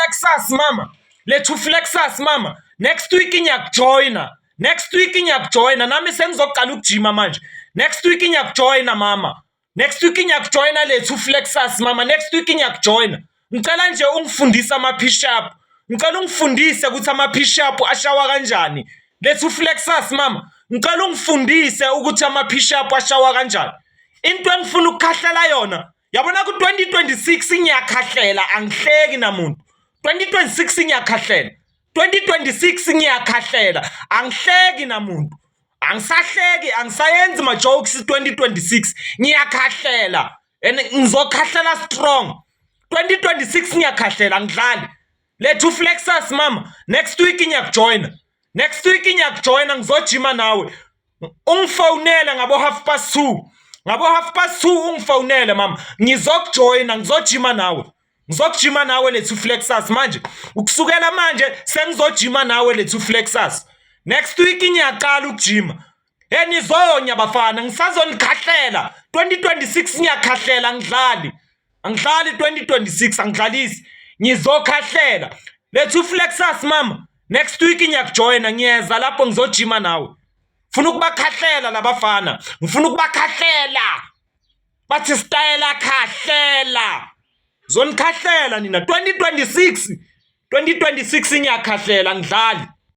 Flexus mama. Lethu Flexus mama. Next week ngiyakujoina. Next week ngiyakujoina. Nami sengizoqala ukujima manje. Next week ngiyakujoina mama. Next week ngiyakujoina Lethu Flexus mama. Next week ngiyakujoina. Ngicela nje ungifundise ama push up. Ngicela ungifundise ukuthi ama push up ashawa kanjani. Lethu Flexus mama. Ngicela ungifundise ukuthi ama push up ashawa kanjani. Into engifuna ukukhahlela yona. Yabona ku 2026 ngiyakhahlela angihleki namuntu. 2026 ngiyakhahlela. 2026 ngiyakhahlela angihleki namuntu. Angisahleki, angisayenzi ma jokes 2026 ngiyakhahlela and ngizokhahlela strong. 2026 ngiyakhahlela ngidlali. Lethu Flexus mama. Next week ngiyakujoina. Next week ngiyakujoina ngizojima nawe. Ungifonela ngabo 2:30. Ngabo 2:30 ungifonele mama. Ngizokujoina ngizojima nawe. Ngizokujima nawe Lethu Flexus manje. Ukusukela manje sengizojima nawe Lethu Flexus. Next week ngiyaqala ukujima. Nizonya bafana ngisazonikhahlela. 2026 ngiyakhahlela ngidlali. Angidlali 2026 angidlalisi. Ngizokhahlela. Lethu Flexus mama. Next week ngiyakujoina ngiyeza lapho ngizojima nawe. Ngifuna ukubakhahlela labafana. Ngifuna ukubakhahlela. Bathi style akhahlela. Zonikhahlela nina 2026 ngiyakhahlela ngidlali.